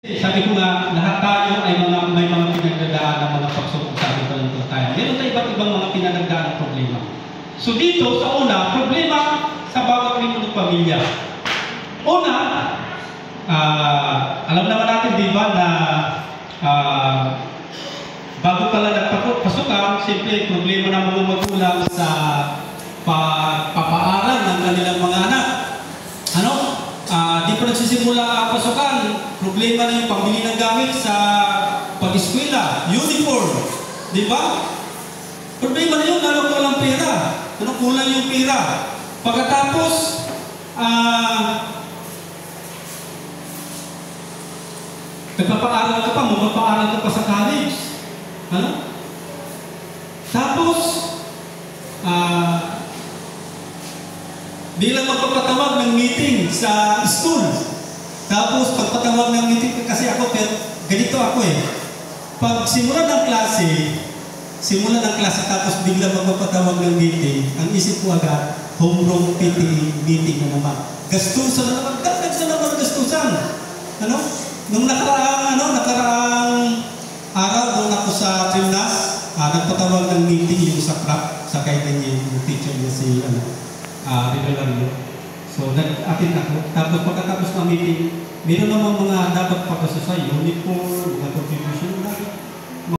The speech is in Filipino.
Sabi ko nga, lahat tayo ay may mga pinagdadaan ng mga pagsubok sa ating talentong. Meron tayo iba't ibang mga pinagdadaan ng problema. So dito, sa una, problema sa bawat membro ng pamilya. Una, alam naman natin, di ba, na bago pala nagpapasukan, siyempre, problema ng mga magulang sa pagpapaaral ng kanilang mga anak. Di pa nagsisimula ang pasukan, problema na yung pambili ng gamit sa pag-eskwela, uniform, di ba? Problema na yun, lalo walang pera. Kulang yung pera. Pagkatapos, nagpapaaral ka pa, magpapaaral ka pa sa college. Tapos, bilang magpapatawag ng meeting sa school. Tapos, pagpatawag ng meeting, kasi ako, ganito ako Pag simula ng klase, tapos biglang magpapatawag ng meeting, ang isip ko agad, homeroom PTA meeting na naman. Gastusan na naman, dagdag na naman gastusan. Nung nakaraang araw, doon ako sa Trimnas, nagpatawag ng meeting yung sa craft, sa kailan yung teacher niya si Rivelario. So, nag-attend ako. Tapos pagkatapos ng meeting, meron naman mga dapat pagkasasay, uniform, mga contribution